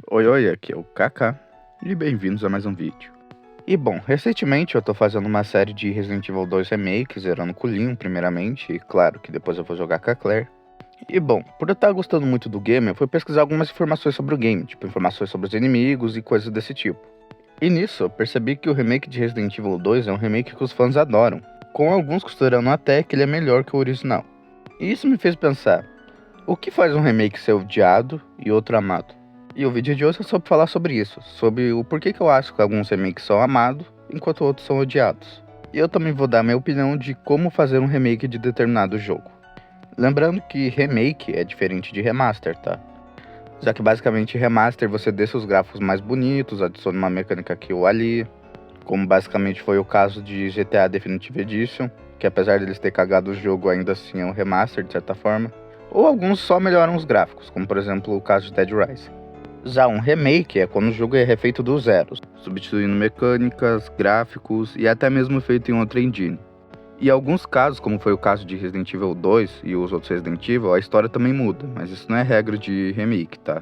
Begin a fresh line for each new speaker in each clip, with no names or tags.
Oi, oi, aqui é o Kaká e bem-vindos a mais um vídeo. E bom, recentemente eu tô fazendo uma série de Resident Evil 2 Remake, zerando com o Leon primeiramente, e claro que depois eu vou jogar com a Claire. E bom, por eu estar gostando muito do game, eu fui pesquisar algumas informações sobre o game, tipo informações sobre os inimigos e coisas desse tipo. E nisso eu percebi que o remake de Resident Evil 2 é um remake que os fãs adoram, com alguns considerando até que ele é melhor que o original. E isso me fez pensar, o que faz um remake ser odiado e outro amado? E o vídeo de hoje é sobre falar sobre isso, sobre o porquê que eu acho que alguns remakes são amados, enquanto outros são odiados. E eu também vou dar minha opinião de como fazer um remake de determinado jogo. Lembrando que remake é diferente de remaster, tá? Já que basicamente remaster você deixa os gráficos mais bonitos, adiciona uma mecânica aqui ou ali, como basicamente foi o caso de GTA Definitive Edition, que apesar deles ter cagado o jogo ainda assim é um remaster de certa forma, ou alguns só melhoram os gráficos, como por exemplo o caso de Dead Rising. Já um remake é quando o jogo é refeito do zero, substituindo mecânicas, gráficos e até mesmo feito em outra engine. E em alguns casos, como foi o caso de Resident Evil 2 e os outros Resident Evil, a história também muda, mas isso não é regra de remake, tá?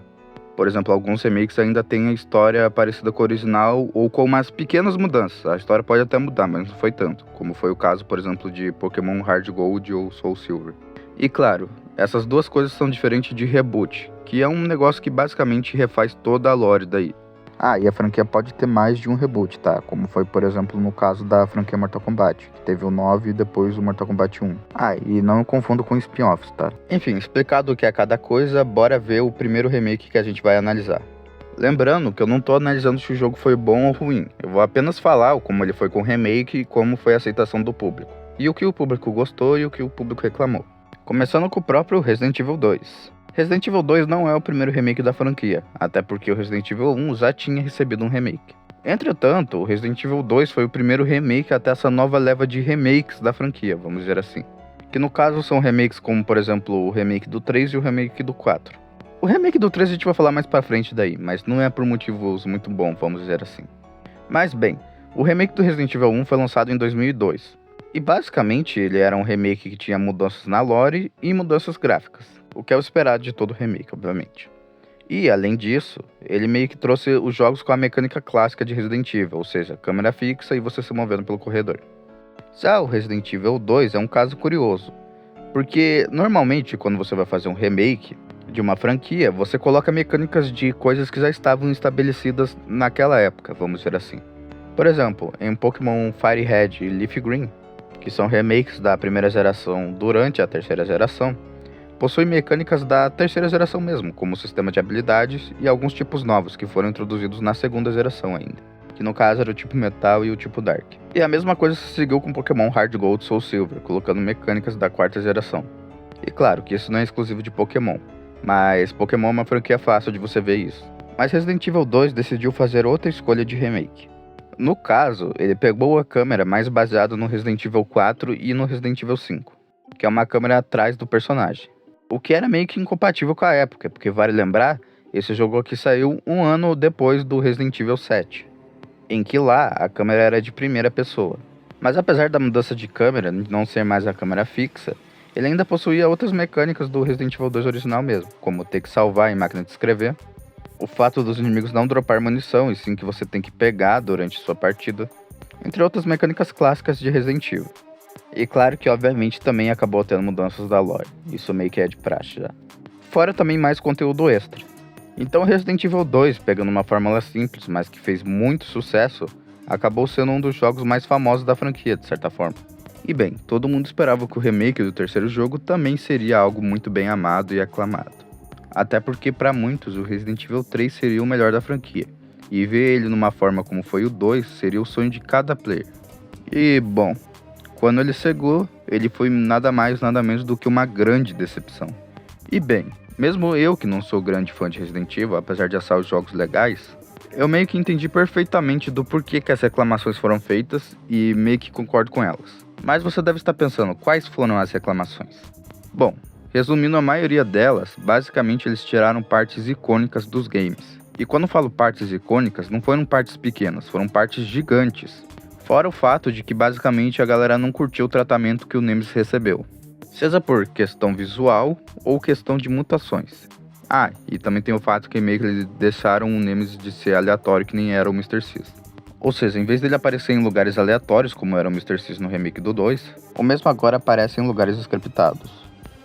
Por exemplo, alguns remakes ainda têm a história parecida com a original ou com umas pequenas mudanças. A história pode até mudar, mas não foi tanto, como foi o caso, por exemplo, de Pokémon Hard Gold ou Soul Silver. E claro, essas duas coisas são diferentes de reboot, que é um negócio que basicamente refaz toda a lore daí. Ah, e a franquia pode ter mais de um reboot, tá? Como foi, por exemplo, no caso da franquia Mortal Kombat, que teve o 9 e depois o Mortal Kombat 1. Ah, e não confundo com spin-offs, tá? Enfim, explicado o que é cada coisa, bora ver o primeiro remake que a gente vai analisar. Lembrando que eu não tô analisando se o jogo foi bom ou ruim, eu vou apenas falar como ele foi com o remake e como foi a aceitação do público. E o que o público gostou e o que o público reclamou. Começando com o próprio Resident Evil 2. Resident Evil 2 não é o primeiro remake da franquia, até porque o Resident Evil 1 já tinha recebido um remake. Entretanto, o Resident Evil 2 foi o primeiro remake até essa nova leva de remakes da franquia, vamos dizer assim. Que no caso são remakes como, por exemplo, o remake do 3 e o remake do 4. O remake do 3 a gente vai falar mais pra frente daí, mas não é por motivos muito bons, vamos dizer assim. Mas bem, o remake do Resident Evil 1 foi lançado em 2002. E basicamente ele era um remake que tinha mudanças na lore e mudanças gráficas, o que é o esperado de todo remake, obviamente. E além disso, ele meio que trouxe os jogos com a mecânica clássica de Resident Evil, ou seja, câmera fixa e você se movendo pelo corredor. Já o Resident Evil 2 é um caso curioso, porque normalmente quando você vai fazer um remake de uma franquia, você coloca mecânicas de coisas que já estavam estabelecidas naquela época, vamos dizer assim. Por exemplo, em Pokémon Fire Red e Leaf Green, que são remakes da primeira geração durante a terceira geração, possui mecânicas da terceira geração mesmo, como o sistema de habilidades e alguns tipos novos que foram introduzidos na segunda geração ainda, que no caso era o tipo Metal e o tipo Dark. E a mesma coisa se seguiu com Pokémon Hard Gold Soul Silver, colocando mecânicas da quarta geração. E claro que isso não é exclusivo de Pokémon, mas Pokémon é uma franquia fácil de você ver isso. Mas Resident Evil 2 decidiu fazer outra escolha de remake. No caso, ele pegou a câmera mais baseada no Resident Evil 4 e no Resident Evil 5, que é uma câmera atrás do personagem. O que era meio que incompatível com a época, porque vale lembrar, esse jogo aqui saiu um ano depois do Resident Evil 7, em que lá a câmera era de primeira pessoa. Mas apesar da mudança de câmera não ser mais a câmera fixa, ele ainda possuía outras mecânicas do Resident Evil 2 original mesmo, como ter que salvar em máquina de escrever, o fato dos inimigos não dropar munição e sim que você tem que pegar durante sua partida, entre outras mecânicas clássicas de Resident Evil. E claro que obviamente também acabou tendo mudanças da lore, isso meio que é de praxe já. Fora também mais conteúdo extra. Então Resident Evil 2, pegando uma fórmula simples, mas que fez muito sucesso, acabou sendo um dos jogos mais famosos da franquia, de certa forma. E bem, todo mundo esperava que o remake do terceiro jogo também seria algo muito bem amado e aclamado. Até porque para muitos o Resident Evil 3 seria o melhor da franquia, e ver ele numa forma como foi o 2 seria o sonho de cada player. E bom, quando ele chegou, ele foi nada mais nada menos do que uma grande decepção. E bem, mesmo eu que não sou grande fã de Resident Evil, apesar de achar os jogos legais, eu meio que entendi perfeitamente do porquê que as reclamações foram feitas e meio que concordo com elas. Mas você deve estar pensando, quais foram as reclamações? Bom, resumindo a maioria delas, basicamente eles tiraram partes icônicas dos games. E quando falo partes icônicas, não foram partes pequenas, foram partes gigantes. Fora o fato de que basicamente a galera não curtiu o tratamento que o Nemesis recebeu, seja por questão visual ou questão de mutações. Ah, e também tem o fato que meio que eles deixaram o Nemesis de ser aleatório que nem era o Mr. Six. Ou seja, em vez dele aparecer em lugares aleatórios, como era o Mr. Six no remake do 2, o mesmo agora aparece em lugares scriptados.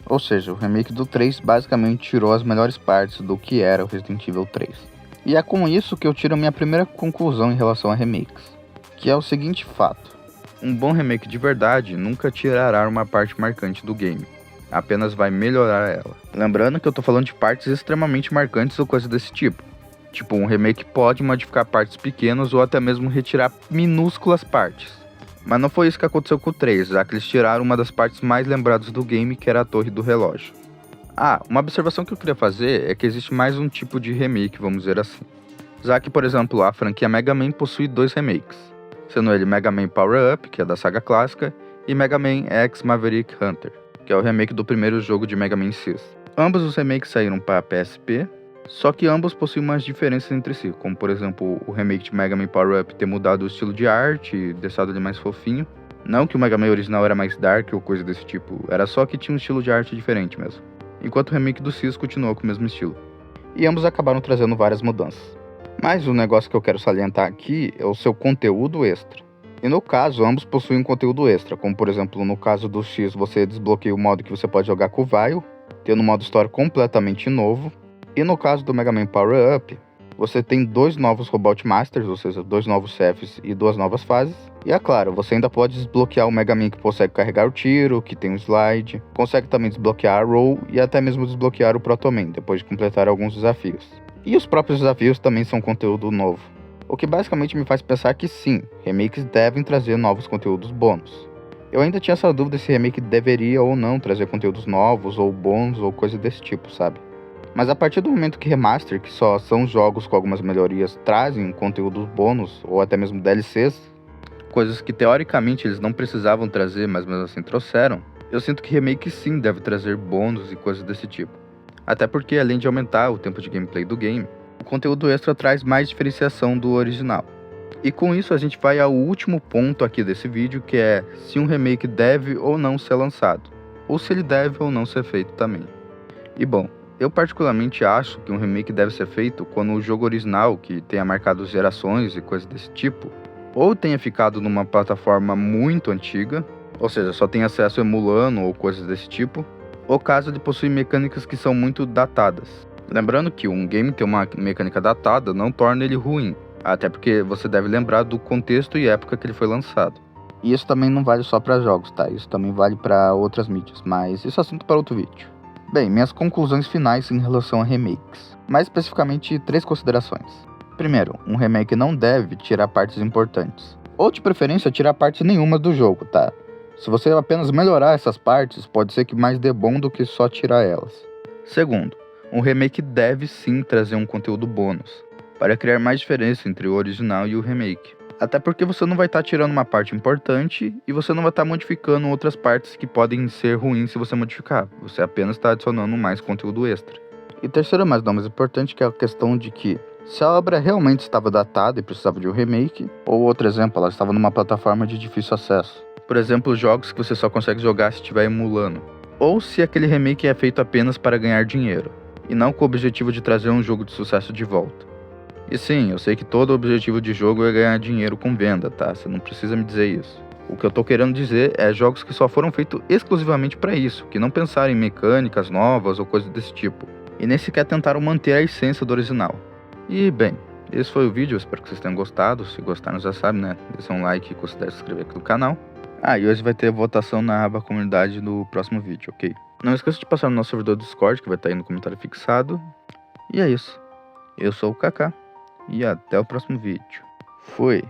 Ou seja, o remake do 3 basicamente tirou as melhores partes do que era o Resident Evil 3. E é com isso que eu tiro a minha primeira conclusão em relação a remakes, que é o seguinte fato: um bom remake de verdade nunca tirará uma parte marcante do game, apenas vai melhorar ela. Lembrando que eu tô falando de partes extremamente marcantes ou coisa desse tipo. Tipo, um remake pode modificar partes pequenas ou até mesmo retirar minúsculas partes. Mas não foi isso que aconteceu com o 3, já que eles tiraram uma das partes mais lembradas do game, que era a torre do relógio. Ah, uma observação que eu queria fazer é que existe mais um tipo de remake, vamos dizer assim. Já que, por exemplo, a franquia Mega Man possui 2 remakes, sendo ele Mega Man Power Up, que é da saga clássica, e Mega Man X Maverick Hunter, que é o remake do primeiro jogo de Mega Man X. Ambos os remakes saíram para PSP, só que ambos possuem umas diferenças entre si, como por exemplo o remake de Mega Man Power Up ter mudado o estilo de arte e deixado ele mais fofinho. Não que o Mega Man original era mais dark ou coisa desse tipo, era só que tinha um estilo de arte diferente mesmo. Enquanto o remake do X continuou com o mesmo estilo. E ambos acabaram trazendo várias mudanças. Mas o negócio que eu quero salientar aqui é o seu conteúdo extra. E no caso, ambos possuem um conteúdo extra, como por exemplo no caso do X você desbloqueia o modo que você pode jogar com o Vile, tendo um modo história completamente novo. E no caso do Mega Man Power Up, você tem 2 novos Robot Masters, ou seja, 2 novos chefes e 2 novas fases. E é claro, você ainda pode desbloquear o Mega Man que consegue carregar o tiro, que tem o slide, consegue também desbloquear a roll e até mesmo desbloquear o Proto Man, depois de completar alguns desafios. E os próprios desafios também são conteúdo novo. O que basicamente me faz pensar que sim, remakes devem trazer novos conteúdos bônus. Eu ainda tinha essa dúvida se remake deveria ou não trazer conteúdos novos ou bônus ou coisa desse tipo, sabe? Mas a partir do momento que remaster, que só são jogos com algumas melhorias, trazem conteúdos bônus ou até mesmo DLCs, coisas que teoricamente eles não precisavam trazer, mas mesmo assim trouxeram, eu sinto que remake sim deve trazer bônus e coisas desse tipo. Até porque além de aumentar o tempo de gameplay do game, o conteúdo extra traz mais diferenciação do original. E com isso a gente vai ao último ponto aqui desse vídeo, que é se um remake deve ou não ser lançado, ou se ele deve ou não ser feito também. E bom, eu particularmente acho que um remake deve ser feito quando o jogo original, que tenha marcado gerações e coisas desse tipo, ou tenha ficado numa plataforma muito antiga, ou seja, só tem acesso emulando ou coisas desse tipo, ou caso ele possui mecânicas que são muito datadas. Lembrando que um game ter uma mecânica datada não torna ele ruim, até porque você deve lembrar do contexto e época que ele foi lançado. E isso também não vale só para jogos, tá? Isso também vale para outras mídias, mas isso é assunto para outro vídeo. Bem, minhas conclusões finais em relação a remakes. Mais especificamente, 3 considerações. Primeiro, um remake não deve tirar partes importantes. Ou de preferência, tirar partes nenhuma do jogo, tá? Se você apenas melhorar essas partes, pode ser que mais dê bom do que só tirar elas. Segundo, um remake deve sim trazer um conteúdo bônus, para criar mais diferença entre o original e o remake. Até porque você não vai estar tirando uma parte importante e você não vai estar modificando outras partes que podem ser ruins se você modificar. Você apenas está adicionando mais conteúdo extra. E terceiro, mas não mais importante, que é a questão de que se a obra realmente estava datada e precisava de um remake, ou outro exemplo, ela estava numa plataforma de difícil acesso. Por exemplo, jogos que você só consegue jogar se estiver emulando. Ou se aquele remake é feito apenas para ganhar dinheiro, e não com o objetivo de trazer um jogo de sucesso de volta. E sim, eu sei que todo objetivo de jogo é ganhar dinheiro com venda, tá? Você não precisa me dizer isso. O que eu tô querendo dizer é jogos que só foram feitos exclusivamente para isso, que não pensaram em mecânicas novas ou coisas desse tipo, e nem sequer tentaram manter a essência do original. E bem, esse foi o vídeo, eu espero que vocês tenham gostado. Se gostaram já sabe, né? Deixa um like e considere se inscrever aqui no canal. Ah, e hoje vai ter votação na aba comunidade no próximo vídeo, ok? Não esqueça de passar no nosso servidor do Discord, que vai estar aí no comentário fixado. E é isso. Eu sou o Kaká. E até o próximo vídeo. Fui!